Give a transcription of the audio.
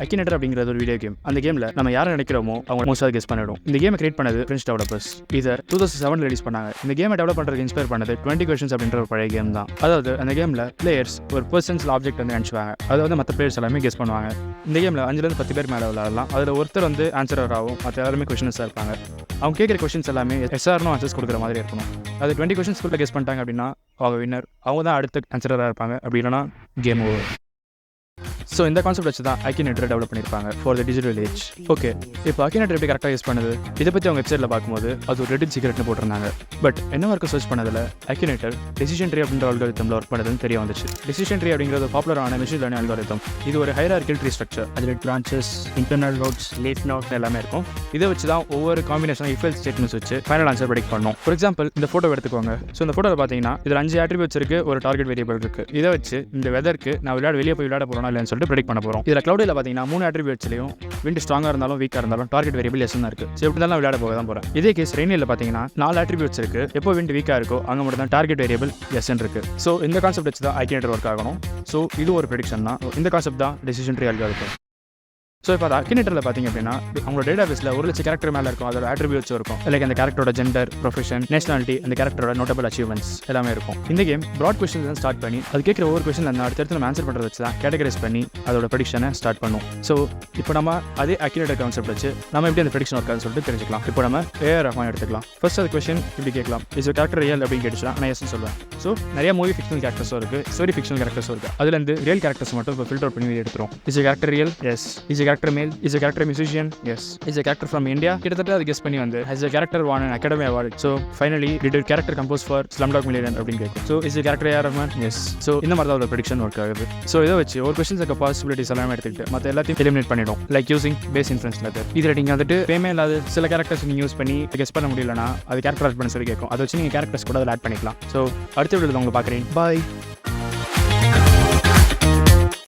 Akinator அப்படிங்கிறது ஒரு video game. அந்த கேம்ல நம்ம யாரை நினைக்கிறோமோ அவங்க மோஸ்டா கெஸ் பண்ணிடும். இந்த கேமை கிரியேட் பண்ணது ஃப்ரெஞ்ச் டெவலப்பர்ஸ். இதை 2007 ரிலீஸ் பண்ணாங்க. இந்த கேமை டெவலப் பண்றதுக்கு இன்ஸ்பயர் பண்ணது 20 questions அப்படின்ற ஒரு பழைய கேம் தான். அதாவது அந்த கேம்ல பிளேயர்ஸ் ஒரு பர்சன்ஸ் ஆப்ஜெக்ட் வந்து நினைச்சுவாங்க. அதாவது மற்ற பிளேயர்ஸ் எல்லாமே கெஸ் பண்ணுவாங்க. இந்த கேம்ல 5-10 பேர் மேலே விளையாடலாம். அதில் ஒருத்தர் வந்து ஆன்சரர் ஆகும், மற்ற எல்லாருமே கொஸ்டின்ஸாக இருப்பாங்க. அவங்க கேட்குற கொஸ்டின்ஸ் எல்லாமே எஸ்ஆர்னோ ஆன்சர்ஸ் கொடுக்குற மாதிரி இருக்கணும். அது 20 questions கெஸ் பண்ணிட்டாங்க அப்படின்னா அவங்க வின்னர். அவங்க தான் அடுத்த ஆன்சராக இருப்பாங்க. அப்படி இல்லைனா கேம் ஓவர். ஸோ இந்த கான்செப்ட் வச்சு தான் அக்கினேட்டர் டெவலப் பண்ணியிருப்பாங்க for the digital age. Okay, இப்போ அக்கினேட்டர் எப்படி கரெக்டாக யூஸ் பண்ணுது இதை பற்றி அவங்க வெப்சைட்டில் பார்க்கும்போது அது ஒரு ரெடிட் சீக்ரெட்னு போட்டிருந்தாங்க. பட் என்ன ஒர்க்கு சர்ச் பண்ணதில் அக்கினேட்டர் டெசிஷன் ட்ரீ அப்படின்ற அல்காரிதமில் ஒர்க் பண்ணதுன்னு தெரிய வந்துச்சு. டெசிஷன் ட்ரீ அப்படிங்கிறது பாப்புலரான மெஷின் லேர்னிங் அல்காரிதம். இது ஒரு ஹைரார்க்கியல் ட்ரீ ஸ்ட்ரக்சர். அதில் branches, internal notes, leaf notes எல்லாமே இருக்கும். இதை வச்சு தான் ஒவ்வொரு காம்பினேஷன் இஃப் எல்ஸ் ஸ்டேட்மெண்ட்ஸ் வச்சு ஃபைனல் ஆன்சர் ப்ரெடிக்ட் பண்ணோம். ஃபார் எக்ஸாம்பிள் இந்த ஃபோட்டோ எடுத்துக்கோங்க. ஸோ இந்த ஃபோட்டோவில் பார்த்தீங்கன்னா இதில் 5 attributes இருக்கு, ஒரு டார்கெட் வேரியபிள் இருக்கு. இதை வச்சு இந்த வெதருக்கு நான் வெளியே போய் விளையாட போகிறோம் இல்லைன்னு சொல்லிட்டு ப்ரெடிக்ட் பண்ண போகிறோம். இதில் க்ளவுடில் பார்த்தீங்கன்னா 3 attributesலையும் விண்ட் ஸ்ட்ராங்காக இருந்தாலும் வீக்காக இருந்தாலும் டார்கெட் வேரியபிள் எஸ் தான் இருக்கு. ஸோ எப்படி இருந்தாலும் விளையாட போக தான் போகிறேன். இதே கேஸ் ரெயினில் பார்த்தீங்கன்னா 4 attributes இருக்கு. எப்போ விண்ட் வீக்காக இருக்கோ அங்கே மட்டும் தான் டார்கெட் வேரியபிள் எஸ் இருக்கு. ஸோ இந்த கான்செப்ட் வச்சு தான் அக்கினேட்டர் ஒர்க் ஆகணும். ஸோ இது ஒரு ப்ரெடிக்ஷன் தான். இந்த கான்செப்ட் தான் டெசிஷன் ட்ரீ அல்காரிதம். ஸோ இப்போ அது அக்கினேட்டரில் பார்த்தீங்க அப்படின்னா அவங்களோட டேட்டா பேஸில் 1,00,000 கேரக்டர் மேலே இருக்கும். அதோட attributes இருக்கும். லைக் அந்த கேரக்டரோட ஜெண்டர், ப்ரொஃபஷன், நேஷனாலிட்டி, அந்த கேரக்டரோட நோட்டபிள் அச்சீவ்மெண்ட்ஸ் எல்லாமே இருக்கும். இந்த கேம் ப்ராட் கொஸ்டின்ஸ் தான் ஸ்டார்ட் பண்ணி அது கேட்குற ஒவ்வொரு கொஸ்டின் அந்த அடுத்தடுத்து நம்ம ஆன்சர் பண்ணுறது வச்சு தான் கேட்டகரைஸ் பண்ணி அதோட ப்ரெடிக்ஷனை ஸ்டார்ட் பண்ணும். ஸோ இப்போ நம்ம அதே அக்கினேட்டர் கான்செப்ட் வச்சு நம்ம எப்படி அந்த ப்ரெடிக்ஷன் ஒர்க் சொல்லிட்டு தெரிஞ்சுக்கலாம். இப்போ நம்ம ஏஆர் ரஹ்மான் எடுத்துக்கலாம். ஃபர்ஸ்ட் அது கொஸ்டின் இப்படி கேட்கலாம், இஸ் கேரக்டர் ரியல் அப்படின்னு கேட்டுச்சுன்னா நான் எஸ்ன்னு சொல்லுவேன். ஸோ நிறைய மூவி ஃபிக்ஷனல் கேரக்டர்ஸும் இருக்குது, ஸ்டோரி ஃபிக்ஷனல் கேரக்டர்ஸும் இருக்குது. அதுலேருந்து ரியல் கேரக்டர்ஸ் மட்டும் இப்போ ஃபில்டர் பண்ணி எடுத்துரும். Is character real? Yes. Is character male? Is character musician? Yes. Is a character from India? கிட்டத்தட்ட அது கெஸ் பண்ணி வந்து has a character won an Academy Award. So finally did a character compose for Slumdog Millionaire அப்படின்னு கேட்கும். So is a character A.R. Rahman? Yes. So இந்த மாதிரி தான் ஒரு ப்ரெடிக்ஷன் ஒர்க் ஆகுது. ஸோ இதை வச்சு ஒரு கொஸ்டின்ஸ் இருக்க பாசிபிலிட்டிஸ் எல்லாமே எடுத்துக்கிட்டு மற்ற எல்லாத்தையும் எலிமினேட் பண்ணிடும். Like using Bayes inference method. இதில் நீங்கள் வந்துட்டு பேமே இல்லாத சில கேரக்டர்ஸ் நீங்கள் யூஸ் பண்ணி கெஸ் பண்ண முடியலன்னா அது கேரக்டர் ஆட் பண்ண சொல்லி கேட்கும். அதை வச்சு நீங்கள் கேரக்டர்ஸ் கூட அதில் ஆட் பண்ணிக்கலாம். ஸோ அடுத்த வீடியோவில் உங்களை பார்க்குறேன். பாய்.